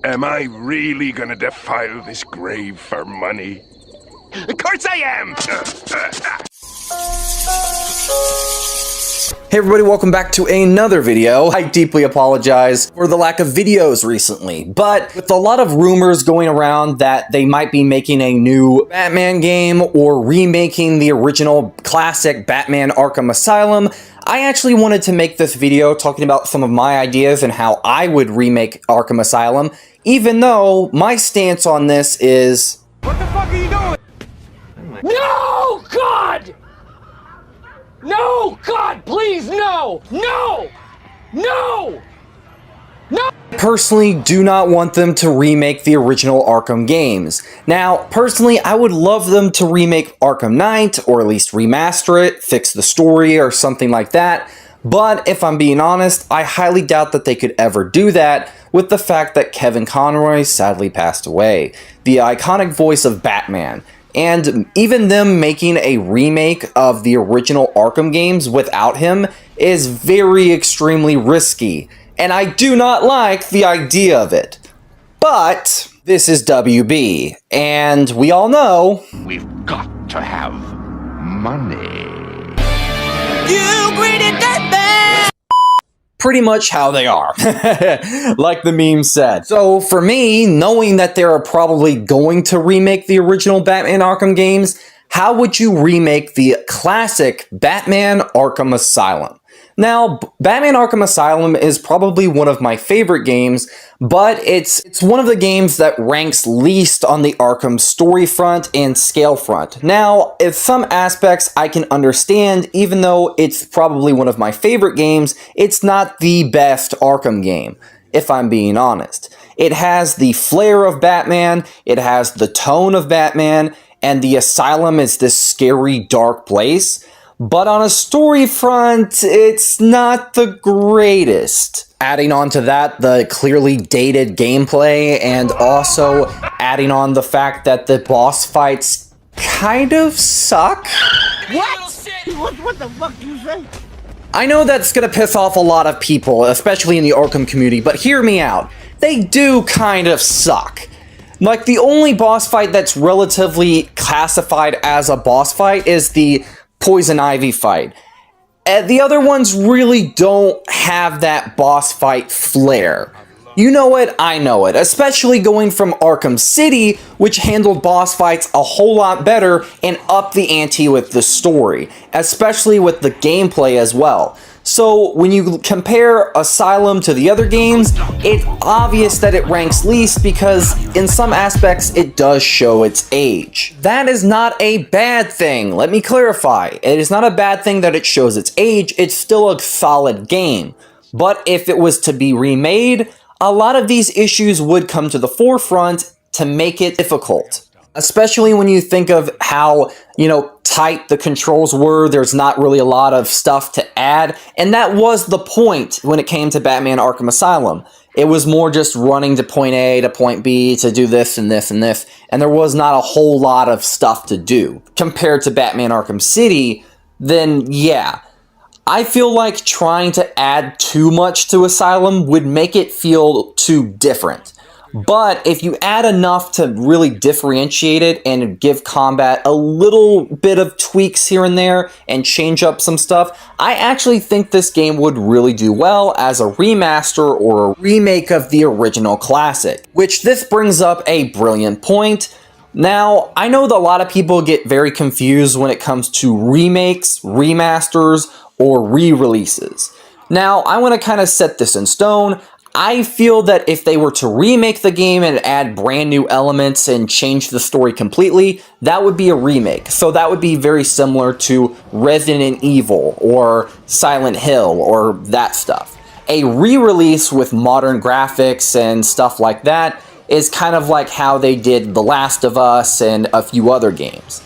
Am I really gonna defile this grave for money? Of course I am! Hey everybody, welcome back to another video. I deeply apologize for the lack of videos recently, but with a lot of rumors going around that they might be making a new Batman game or remaking the original classic Batman Arkham Asylum, I actually wanted to make this video talking about some of my ideas and how I would remake Arkham Asylum, even though my stance on this is... What the fuck are you doing? No! God! No! God, please, no! No! No! No! I personally do not want them to remake the original Arkham games. Now, personally, I would love them to remake Arkham Knight, or at least remaster it, fix the story, or something like that. But if I'm being honest, I highly doubt that they could ever do that with the fact that Kevin Conroy sadly passed away, the iconic voice of Batman. And even them making a remake of the original Arkham games without him is very extremely risky, and I do not like the idea of it. But this is WB, and we all know We've got to have money. You greedy dead man! pretty much how they are, like the meme said. So for me, knowing that they're probably going to remake the original Batman Arkham games, how would you remake the classic Batman Arkham Asylum? Now, Batman Arkham Asylum is probably one of my favorite games, but it's one of the games that ranks least on the Arkham story front and scale front. Now, in some aspects I can understand, even though it's probably one of my favorite games, it's not the best Arkham game, if I'm being honest. It has the flair of Batman, it has the tone of Batman, and the Asylum is this scary, dark place. But on a story front, it's not the greatest. Adding on to that, the clearly dated gameplay, and also adding on the fact that the boss fights kind of suck. What? What the fuck did you say? I know that's gonna piss off a lot of people, especially in the Arkham community, but hear me out. They do kind of suck. Like, the only boss fight that's relatively classified as a boss fight is the Poison Ivy fight. The other ones really don't have that boss fight flair. You know it, I know it, especially going from Arkham City, which handled boss fights a whole lot better and upped the ante with the story, especially with the gameplay as well. So when you compare Asylum to the other games, it's obvious that it ranks least because in some aspects it does show its age. That is not a bad thing, let me clarify. It is not a bad thing that it shows its age, it's still a solid game. But if it was to be remade, a lot of these issues would come to the forefront to make it difficult. Especially when you think of how, tight the controls were, there's not really a lot of stuff to add, and that was the point when it came to Batman Arkham Asylum. It was more just running to point A to point B to do this and this and this, and there was not a whole lot of stuff to do. Compared to Batman Arkham City, then yeah. I feel like trying to add too much to Asylum would make it feel too different. But if you add enough to really differentiate it and give combat a little bit of tweaks here and there and change up some stuff, I actually think this game would really do well as a remaster or a remake of the original classic. Which this brings up a brilliant point. Now, I know that a lot of people get very confused when it comes to remakes, remasters, or re-releases. Now, I want to kind of set this in stone. I feel that if they were to remake the game and add brand new elements and change the story completely, that would be a remake. So that would be very similar to Resident Evil or Silent Hill or that stuff. A re-release with modern graphics and stuff like that is kind of like how they did The Last of Us and a few other games.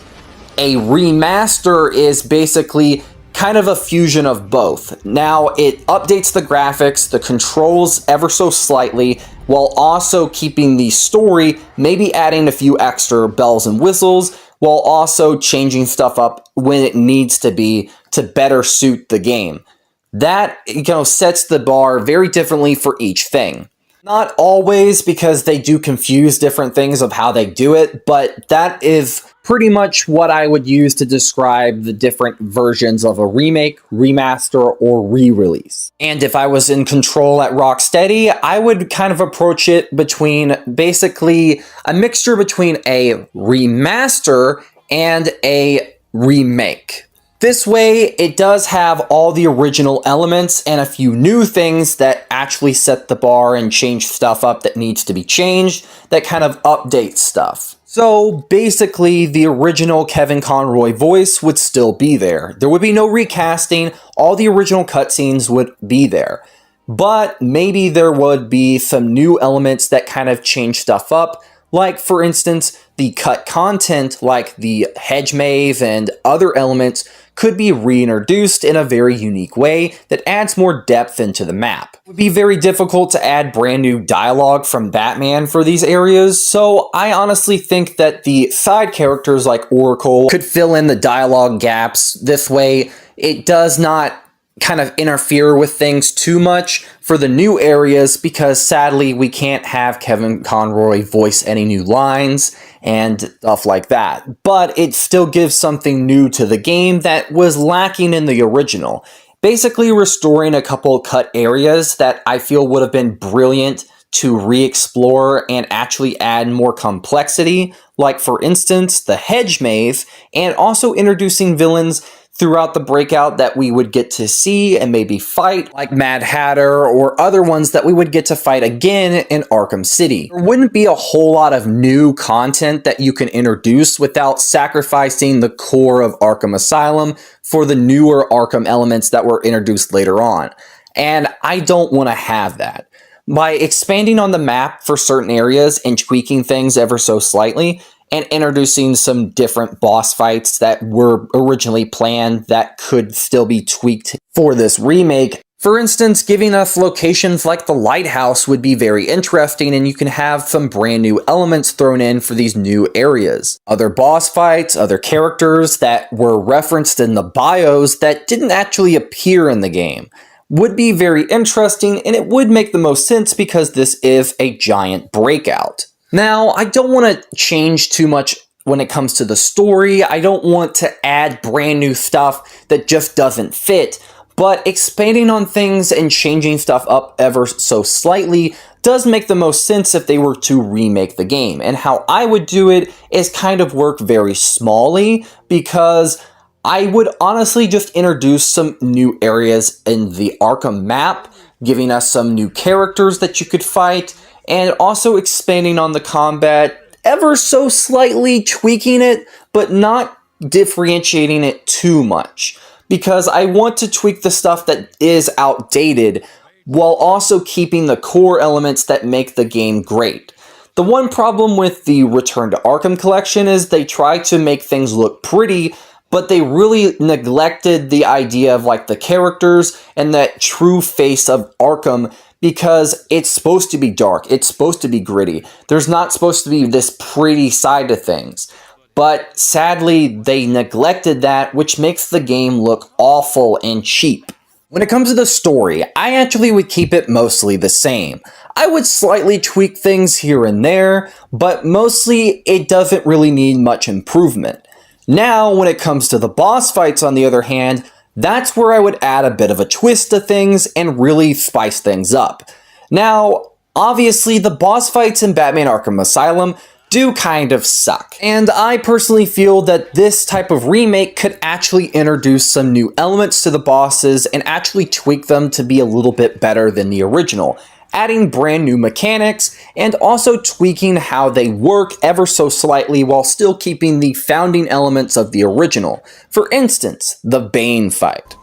A remaster is basically kind of a fusion of both. Now, it updates the graphics, the controls ever so slightly, while also keeping the story, maybe adding a few extra bells and whistles, while also changing stuff up when it needs to be to better suit the game. That, sets the bar very differently for each thing. Not always, because they do confuse different things of how they do it, but that is pretty much what I would use to describe the different versions of a remake, remaster, or re-release. And if I was in control at Rocksteady, I would kind of approach it between basically a mixture between a remaster and a remake. This way, it does have all the original elements and a few new things that actually set the bar and change stuff up that needs to be changed, that kind of update stuff. So basically, the original Kevin Conroy voice would still be there. There would be no recasting, all the original cutscenes would be there. But maybe there would be some new elements that kind of change stuff up, like for instance, the cut content like the hedge maze and other elements could be reintroduced in a very unique way that adds more depth into the map. It would be very difficult to add brand new dialogue from Batman for these areas, so I honestly think that the side characters like Oracle could fill in the dialogue gaps. This way, it does not kind of interfere with things too much for the new areas, because sadly we can't have Kevin Conroy voice any new lines and stuff like that. But it still gives something new to the game that was lacking in the original. Basically restoring a couple cut areas that I feel would have been brilliant to re-explore and actually add more complexity, like for instance the hedge maze, and also introducing villains throughout the breakout that we would get to see and maybe fight, like Mad Hatter or other ones that we would get to fight again in Arkham City. There wouldn't be a whole lot of new content that you can introduce without sacrificing the core of Arkham Asylum for the newer Arkham elements that were introduced later on. And I don't want to have that. By expanding on the map for certain areas and tweaking things ever so slightly, and introducing some different boss fights that were originally planned that could still be tweaked for this remake. For instance, giving us locations like the lighthouse would be very interesting, and you can have some brand new elements thrown in for these new areas. Other boss fights, other characters that were referenced in the bios that didn't actually appear in the game would be very interesting, and it would make the most sense because this is a giant breakout. Now, I don't want to change too much when it comes to the story. I don't want to add brand new stuff that just doesn't fit, but expanding on things and changing stuff up ever so slightly does make the most sense if they were to remake the game. And how I would do it is kind of work very smallly, because I would honestly just introduce some new areas in the Arkham map, giving us some new characters that you could fight, and also expanding on the combat ever so slightly, tweaking it, but not differentiating it too much. Because I want to tweak the stuff that is outdated, while also keeping the core elements that make the game great. The one problem with the Return to Arkham collection is they try to make things look pretty, but they really neglected the idea of like the characters and that true face of Arkham, because it's supposed to be dark, it's supposed to be gritty. There's not supposed to be this pretty side to things. But sadly, they neglected that, which makes the game look awful and cheap. When it comes to the story, I actually would keep it mostly the same. I would slightly tweak things here and there, but mostly it doesn't really need much improvement. Now, when it comes to the boss fights, on the other hand, that's where I would add a bit of a twist to things and really spice things up. Now, obviously, the boss fights in Batman Arkham Asylum do kind of suck. And I personally feel that this type of remake could actually introduce some new elements to the bosses and actually tweak them to be a little bit better than the original, adding brand new mechanics and also tweaking how they work ever so slightly while still keeping the founding elements of the original. For instance, the Bane fight.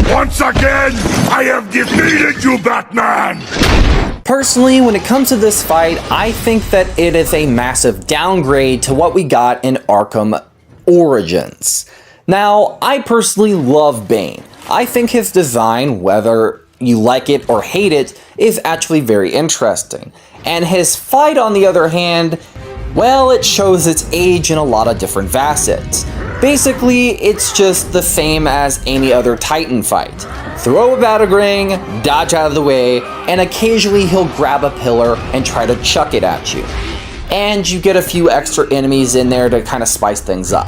Once again, I have defeated you, Batman! Personally, when it comes to this fight, I think that it is a massive downgrade to what we got in Arkham Origins. Now, I personally love Bane. I think his design, whether you like it or hate it, is actually very interesting. And his fight, on the other hand, well, it shows its age in a lot of different facets. Basically, it's just the same as any other Titan fight. Throw a batarang, dodge out of the way, and occasionally he'll grab a pillar and try to chuck it at you. And you get a few extra enemies in there to kind of spice things up.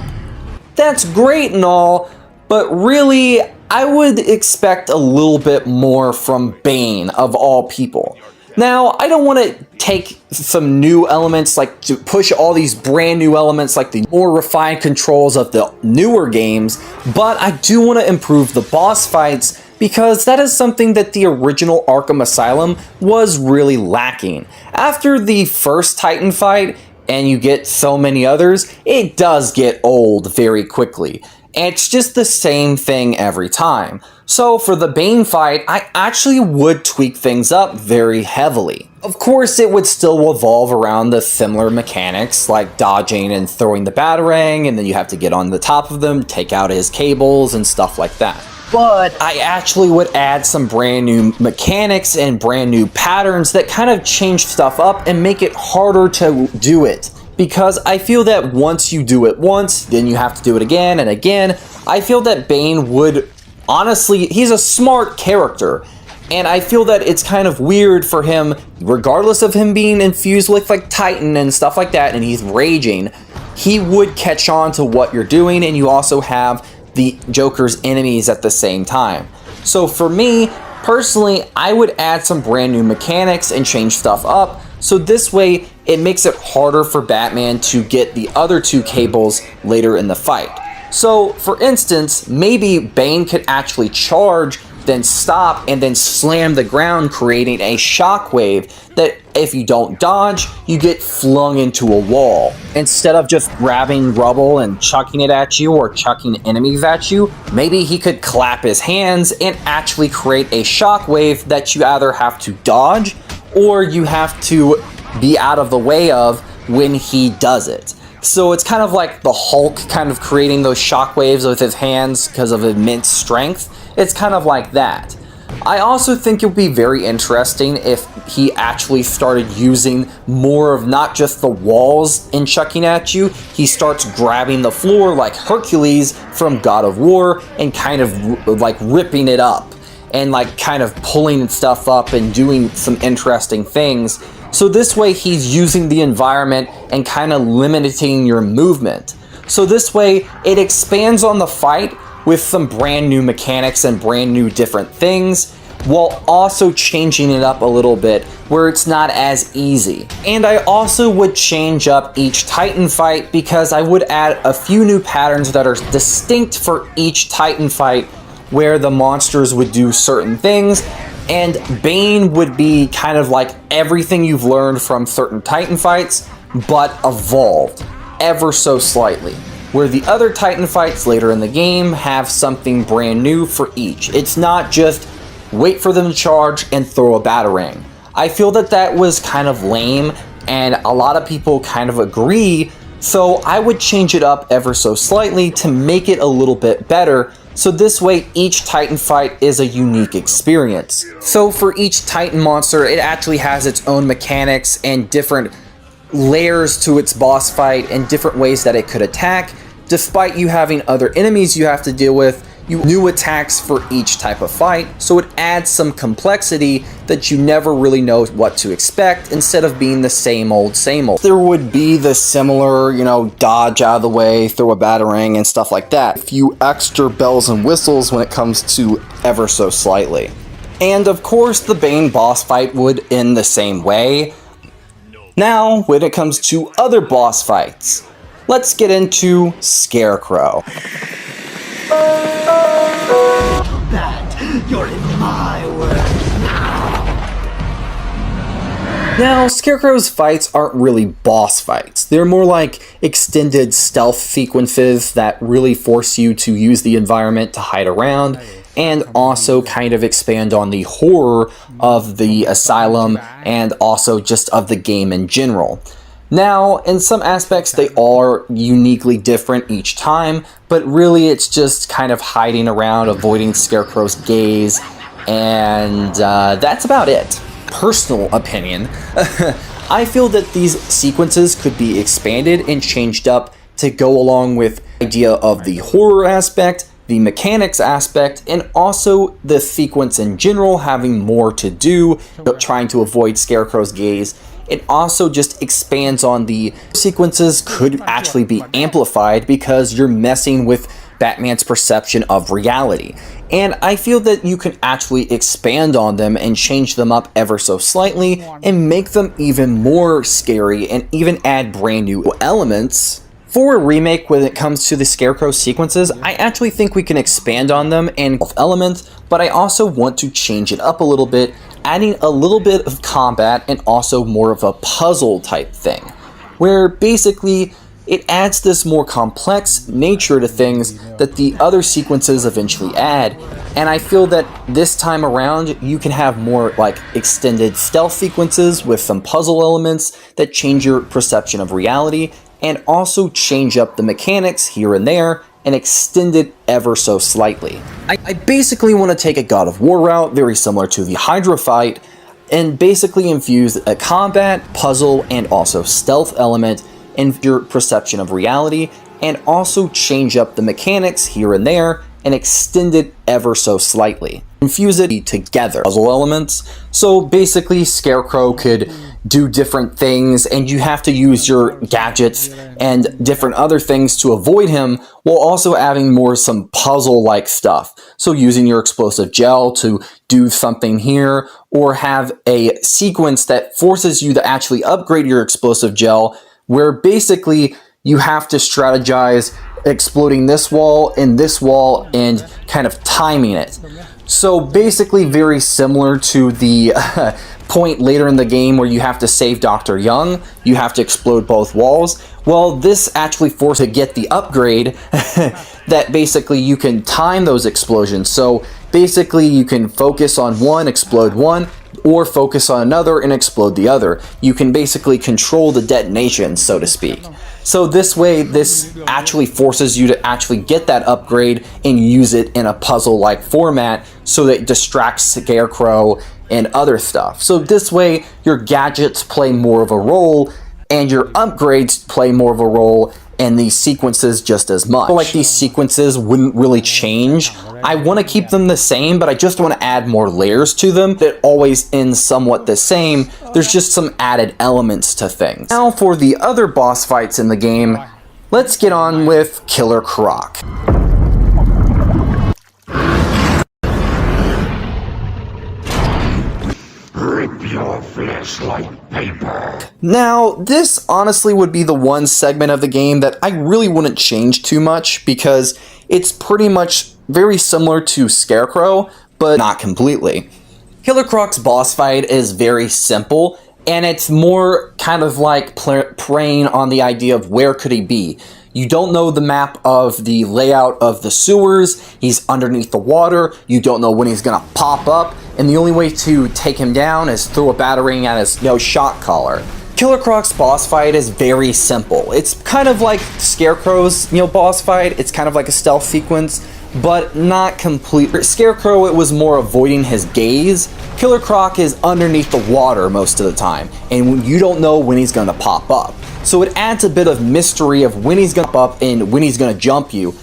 That's great and all, but really, I would expect a little bit more from Bane, of all people. Now, I don't want to take some new elements, like to push all these brand new elements, like the more refined controls of the newer games, but I do want to improve the boss fights, because that is something that the original Arkham Asylum was really lacking. After the first Titan fight, and you get so many others, it does get old very quickly. And it's just the same thing every time. So for the Bane fight, I actually would tweak things up very heavily. Of course, it would still revolve around the similar mechanics, like dodging and throwing the batarang, and then you have to get on the top of them, take out his cables, and stuff like that. But I actually would add some brand new mechanics and brand new patterns that kind of change stuff up and make it harder to do it. Because I feel that once you do it once, then you have to do it again and again. I feel that Bane would, honestly, he's a smart character. And I feel that it's kind of weird for him, regardless of him being infused with like Titan and stuff like that, and he's raging, he would catch on to what you're doing, and you also have the Joker's enemies at the same time. So for me, personally, I would add some brand new mechanics and change stuff up, so this way it makes it harder for Batman to get the other two cables later in the fight. So for instance, maybe Bane could actually charge, then stop, and then slam the ground, creating a shockwave that if you don't dodge, you get flung into a wall. Instead of just grabbing rubble and chucking it at you or chucking enemies at you, maybe he could clap his hands and actually create a shockwave that you either have to dodge or you have to be out of the way of when he does it. So it's kind of like the Hulk kind of creating those shockwaves with his hands because of immense strength. It's kind of like that. I also think it would be very interesting if he actually started using more of not just the walls and chucking at you, he starts grabbing the floor like Hercules from God of War and kind of like ripping it up and like kind of pulling stuff up and doing some interesting things. So this way he's using the environment and kind of limiting your movement. So this way it expands on the fight with some brand new mechanics and brand new different things, while also changing it up a little bit where it's not as easy. And I also would change up each Titan fight because I would add a few new patterns that are distinct for each Titan fight where the monsters would do certain things, and Bane would be kind of like everything you've learned from certain Titan fights, but evolved ever so slightly. Where the other Titan fights later in the game have something brand new for each. It's not just wait for them to charge and throw a batarang. I feel that that was kind of lame, and a lot of people kind of agree, so I would change it up ever so slightly to make it a little bit better, so this way each Titan fight is a unique experience. So for each Titan monster, it actually has its own mechanics and different layers to its boss fight and different ways that it could attack, despite you having other enemies you have to deal with, new attacks for each type of fight, so it adds some complexity that you never really know what to expect instead of being the same old, same old. There would be the similar, dodge out of the way, throw a batarang and stuff like that. A few extra bells and whistles when it comes to ever so slightly. And of course, the Bane boss fight would end the same way. Now, when it comes to other boss fights, let's get into Scarecrow. You're in my world Now, Scarecrow's fights aren't really boss fights. They're more like extended stealth sequences that really force you to use the environment to hide around, and also kind of expand on the horror of the asylum and also just of the game in general. Now, in some aspects, they are uniquely different each time, but really it's just kind of hiding around, avoiding Scarecrow's gaze, and that's about it. Personal opinion, I feel that these sequences could be expanded and changed up to go along with idea of the horror aspect, the mechanics aspect, and also the sequence in general having more to do, trying to avoid Scarecrow's gaze. It also just expands on the sequences could actually be amplified because you're messing with Batman's perception of reality. And I feel that you can actually expand on them and change them up ever so slightly and make them even more scary and even add brand new elements. For a remake, when it comes to the Scarecrow sequences, I actually think we can expand on them and elements, but I also want to change it up a little bit, adding a little bit of combat and also more of a puzzle type thing, where basically it adds this more complex nature to things that the other sequences eventually add. And I feel that this time around you can have more like extended stealth sequences with some puzzle elements that change your perception of reality and also change up the mechanics here and there and extend it ever so slightly. I basically want to take a God of War route, very similar to the Hydra fight, and basically infuse a combat, puzzle, and also stealth element in your perception of reality, and also change up the mechanics here and there and extend it ever so slightly. Infuse it together. Puzzle elements. So basically Scarecrow could do different things and you have to use your gadgets and different other things to avoid him while also adding more some puzzle-like stuff. So using your explosive gel to do something here, or have a sequence that forces you to actually upgrade your explosive gel where basically you have to strategize exploding this wall and kind of timing it. So basically very similar to the point later in the game where you have to save Dr. Young, you have to explode both walls. Well, this actually forces you to get the upgrade that basically you can time those explosions. So basically you can focus on one, explode one, or focus on another and explode the other. You can basically control the detonation, so to speak. So this way, this actually forces you to actually get that upgrade and use it in a puzzle-like format so that it distracts Scarecrow and other stuff. So this way, your gadgets play more of a role and your upgrades play more of a role, and these sequences just as much. I feel like these sequences wouldn't really change. I want to keep them the same, but I just want to add more layers to them that always end somewhat the same. There's just some added elements to things. Now for the other boss fights in the game, let's get on with Killer Croc. Rip your flesh like paper. Now, this honestly would be the one segment of the game that I really wouldn't change too much because it's pretty much very similar to Scarecrow, but not completely. Killer Croc's boss fight is very simple, and it's more kind of like preying on the idea of where could he be. You don't know the map of the layout of the sewers, he's underneath the water, you don't know when he's gonna pop up, and the only way to take him down is throw a batarang at his shock collar. Killer Croc's boss fight is very simple. It's kind of like Scarecrow's boss fight, it's kind of like a stealth sequence, but not complete. Scarecrow, it was more avoiding his gaze. Killer Croc is underneath the water most of the time, and you don't know when he's gonna pop up. So it adds a bit of mystery of when he's gonna pop up and when he's gonna jump you.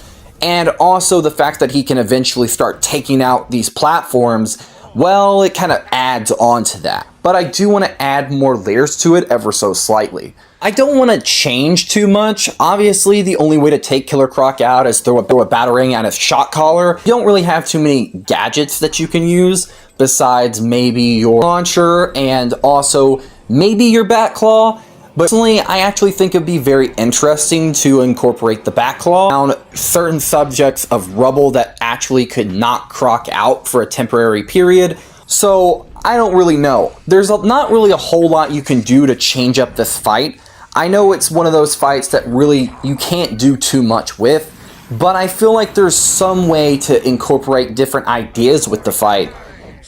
And also the fact that he can eventually start taking out these platforms, well, it kind of adds on to that. But I do want to add more layers to it ever so slightly. I don't want to change too much. Obviously, the only way to take Killer Croc out is throw a batarang at his shock collar. You don't really have too many gadgets that you can use besides maybe your launcher and also maybe your bat claw. But personally, I actually think it'd be very interesting to incorporate the Batclaw on certain subjects of rubble that actually could knock Croc out for a temporary period. So, I don't really know. There's not really a whole lot you can do to change up this fight. I know it's one of those fights that really you can't do too much with, but I feel like there's some way to incorporate different ideas with the fight,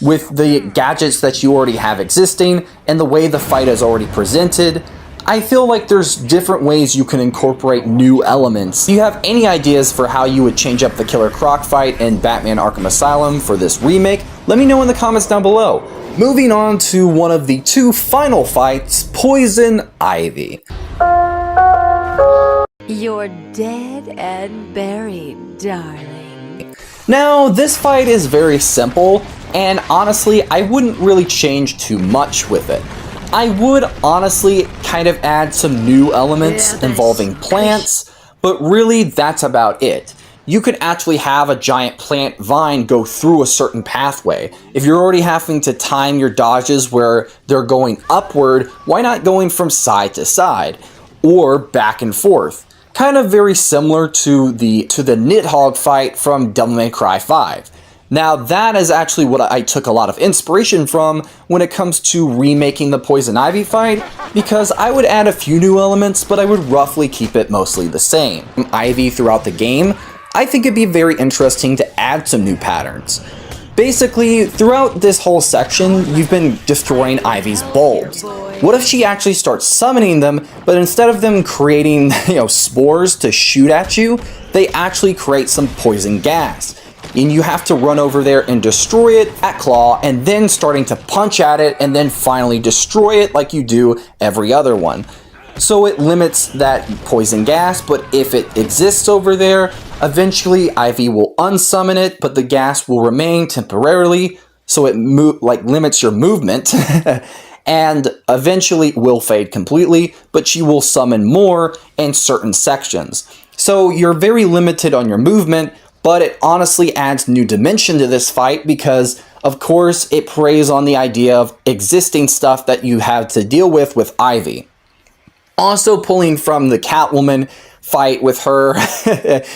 with the gadgets that you already have existing, and the way the fight is already presented. I feel like there's different ways you can incorporate new elements. If you have any ideas for how you would change up the Killer Croc fight in Batman Arkham Asylum for this remake, let me know in the comments down below. Moving on to one of the two final fights, Poison Ivy. You're dead and buried, darling. Now, this fight is very simple, and honestly, I wouldn't really change too much with it. I would honestly kind of add some new elements involving plants, but really that's about it. You could actually have a giant plant vine go through a certain pathway. If you're already having to time your dodges where they're going upward, why not going from side to side or back and forth? Kind of very similar to the Nidhogg fight from Devil May Cry 5. Now that is actually what I took a lot of inspiration from when it comes to remaking the Poison Ivy fight, because I would add a few new elements, but I would roughly keep it mostly the same. Ivy throughout the game, I think it'd be very interesting to add some new patterns. Basically, throughout this whole section, you've been destroying Ivy's bulbs. What if she actually starts summoning them, but instead of them creating, spores to shoot at you, they actually create some poison gas. And you have to run over there and destroy it at claw, and then starting to punch at it, and then finally destroy it like you do every other one. So it limits that poison gas, but if it exists over there, eventually Ivy will unsummon it, but the gas will remain temporarily, so it limits your movement, and eventually will fade completely, but she will summon more in certain sections. So you're very limited on your movement, but it honestly adds new dimension to this fight because, of course, it preys on the idea of existing stuff that you have to deal with Ivy. Also pulling from the Catwoman fight with her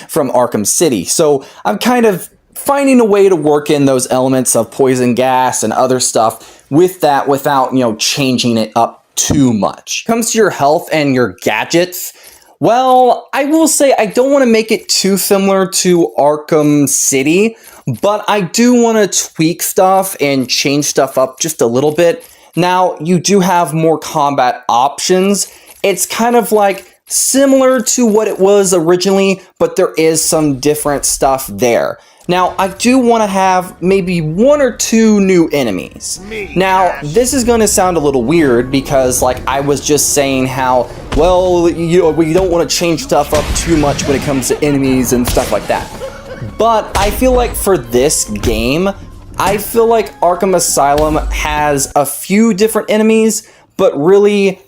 from Arkham City. So I'm kind of finding a way to work in those elements of poison gas and other stuff with that without, changing it up too much. When it comes to your health and your gadgets, well, I will say I don't want to make it too similar to Arkham City, but I do want to tweak stuff and change stuff up just a little bit. Now, you do have more combat options. It's kind of like similar to what it was originally, but there is some different stuff there. Now, I do want to have maybe 1 or 2 new enemies. Now, this is going to sound a little weird because, I was just saying how, well, we don't want to change stuff up too much when it comes to enemies and stuff like that. But I feel like for this game, I feel like Arkham Asylum has a few different enemies, but really,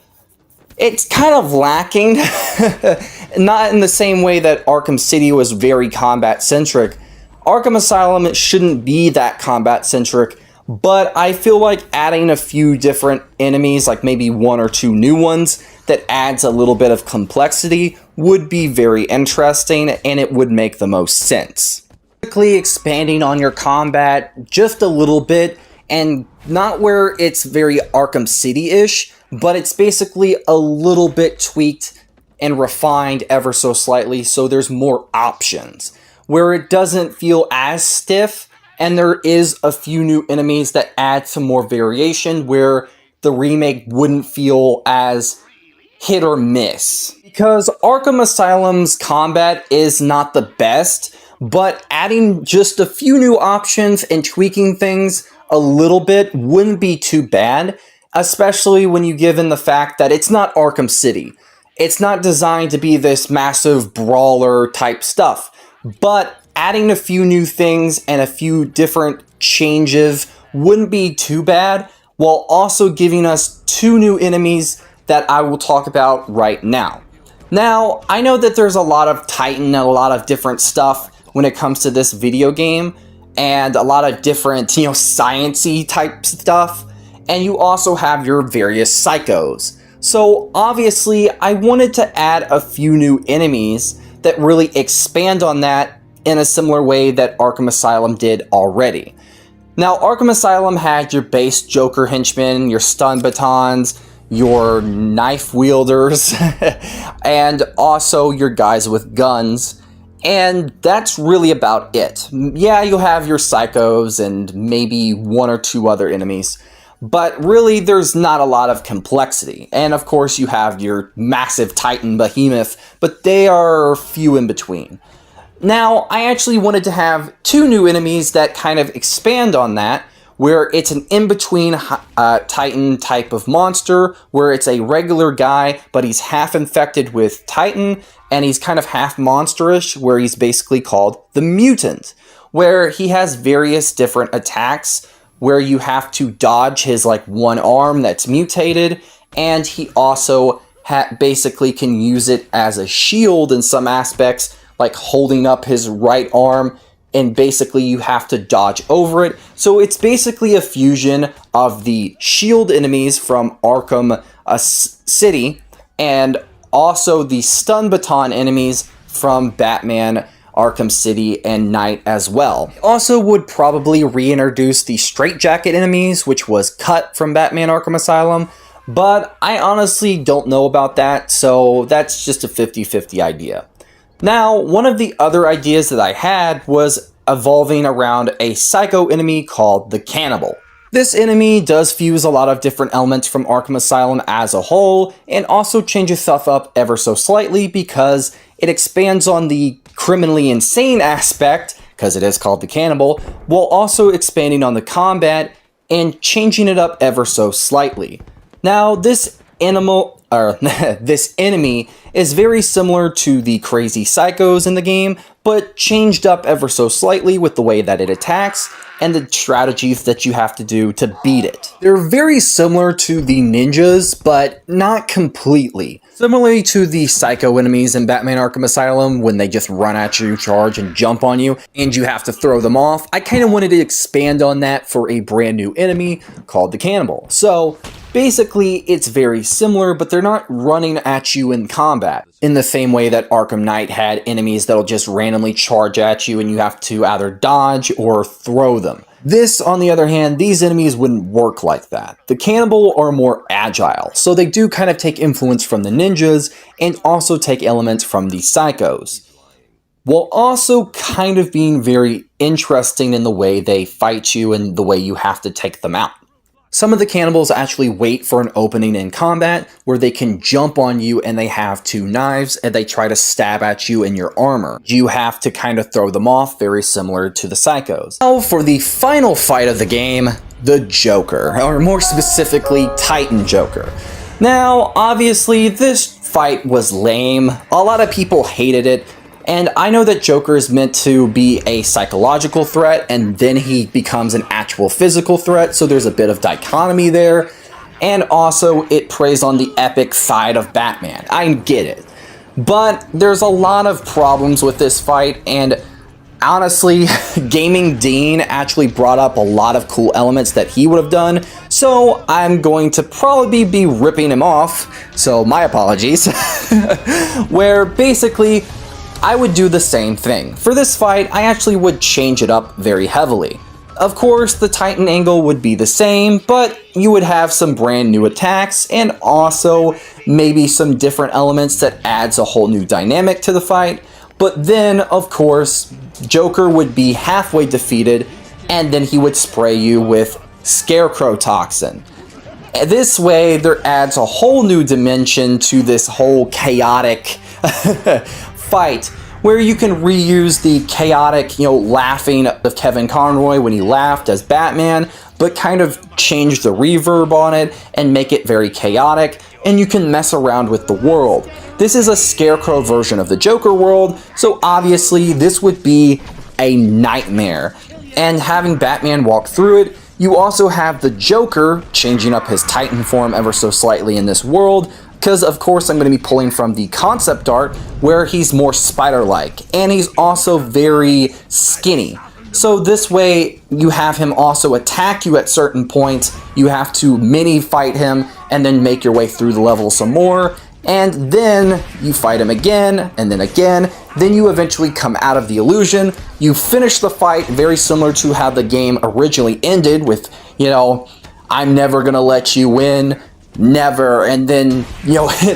it's kind of lacking. Not in the same way that Arkham City was very combat-centric. Arkham Asylum shouldn't be that combat-centric, but I feel like adding a few different enemies, like maybe 1 or 2 new ones, that adds a little bit of complexity would be very interesting, and it would make the most sense. Quickly expanding on your combat just a little bit, and not where it's very Arkham City-ish, but it's basically a little bit tweaked and refined ever so slightly, so there's more options, where it doesn't feel as stiff, and there is a few new enemies that add some more variation, where the remake wouldn't feel as hit or miss. Because Arkham Asylum's combat is not the best, but adding just a few new options and tweaking things a little bit wouldn't be too bad, especially when you give in the fact that it's not Arkham City. It's not designed to be this massive brawler type stuff, but adding a few new things and a few different changes wouldn't be too bad, while also giving us 2 new enemies that I will talk about right now. Now, I know that there's a lot of Titan and a lot of different stuff when it comes to this video game, and a lot of different, science-y type stuff, and you also have your various psychos. So obviously, I wanted to add a few new enemies that really expand on that in a similar way that Arkham Asylum did already. Now, Arkham Asylum had your base Joker henchmen, your stun batons, your knife wielders, and also your guys with guns, and that's really about it. Yeah, you'll have your psychos and maybe 1 or 2 other enemies, but really there's not a lot of complexity. And of course you have your massive Titan behemoth, but they are few in between. Now, I actually wanted to have 2 new enemies that kind of expand on that, where it's an in-between Titan type of monster, where it's a regular guy, but he's half infected with Titan, and he's kind of half monsterish, where he's basically called the Mutant, where he has various different attacks, where you have to dodge his like one arm that's mutated, and he also basically can use it as a shield in some aspects, like holding up his right arm, and basically you have to dodge over it. So it's basically a fusion of the shield enemies from Arkham City and also the stun baton enemies from Batman Arkham City and Knight as well. Also would probably reintroduce the straitjacket enemies, which was cut from Batman Arkham Asylum, but I honestly don't know about that, so that's just a 50-50 idea. Now, one of the other ideas that I had was evolving around a psycho enemy called the Cannibal. This enemy does fuse a lot of different elements from Arkham Asylum as a whole, and also changes stuff up ever so slightly because it expands on the criminally insane aspect, because it is called the Cannibal, while also expanding on the combat and changing it up ever so slightly. Now, this enemy is very similar to the crazy psychos in the game, but changed up ever so slightly with the way that it attacks and the strategies that you have to do to beat it. They're very similar to the ninjas, but not completely. Similarly to the psycho enemies in Batman Arkham Asylum, when they just run at you, charge, and jump on you, and you have to throw them off, I kind of wanted to expand on that for a brand new enemy called the Cannibal. So basically, it's very similar, but they're not running at you in combat in the same way that Arkham Knight had enemies that'll just randomly charge at you and you have to either dodge or throw them. This, on the other hand, these enemies wouldn't work like that. The Cannibal are more agile, so they do kind of take influence from the ninjas and also take elements from the psychos, while also kind of being very interesting in the way they fight you and the way you have to take them out. Some of the cannibals actually wait for an opening in combat where they can jump on you and they have two knives and they try to stab at you in your armor. You have to kind of throw them off, very similar to the psychos. Now for the final fight of the game, the Joker, or more specifically, Titan Joker. Now, obviously, this fight was lame. A lot of people hated it. And I know that Joker is meant to be a psychological threat, and then he becomes an actual physical threat, so there's a bit of dichotomy there. And also, it preys on the epic side of Batman. I get it. But there's a lot of problems with this fight, and honestly, Gaming Dean actually brought up a lot of cool elements that he would have done, so I'm going to probably be ripping him off, so my apologies, where basically I would do the same thing. For this fight, I actually would change it up very heavily. Of course, the Titan angle would be the same, but you would have some brand new attacks and also maybe some different elements that adds a whole new dynamic to the fight. But then, of course, Joker would be halfway defeated and then he would spray you with Scarecrow Toxin. This way, there adds a whole new dimension to this whole chaotic fight, where you can reuse the chaotic, laughing of Kevin Conroy when he laughed as Batman, but kind of change the reverb on it and make it very chaotic, and you can mess around with the world. This is a Scarecrow version of the Joker world, so obviously this would be a nightmare. And having Batman walk through it, you also have the Joker changing up his Titan form ever so slightly in this world, because of course I'm going to be pulling from the concept art where he's more spider-like, and he's also very skinny. So this way you have him also attack you at certain points, you have to mini-fight him and then make your way through the level some more, and then you fight him again, and then you eventually come out of the illusion, you finish the fight very similar to how the game originally ended with, I'm never gonna let you win, never, and then,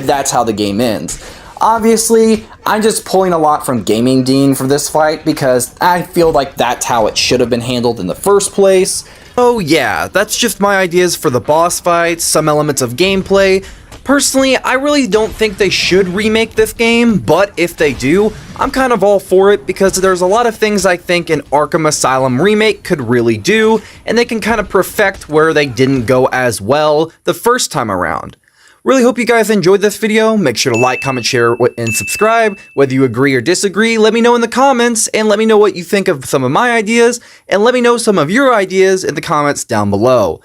that's how the game ends. Obviously, I'm just pulling a lot from Gaming Dean for this fight because I feel like that's how it should have been handled in the first place. Oh yeah, that's just my ideas for the boss fights, some elements of gameplay. Personally, I really don't think they should remake this game, but if they do, I'm kind of all for it because there's a lot of things I think an Arkham Asylum remake could really do, and they can kind of perfect where they didn't go as well the first time around. Really hope you guys enjoyed this video. Make sure to like, comment, share, and subscribe. Whether you agree or disagree, let me know in the comments, and let me know what you think of some of my ideas, and let me know some of your ideas in the comments down below.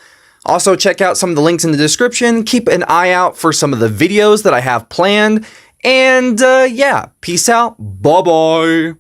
Also, check out some of the links in the description. Keep an eye out for some of the videos that I have planned. And yeah, peace out. Bye-bye.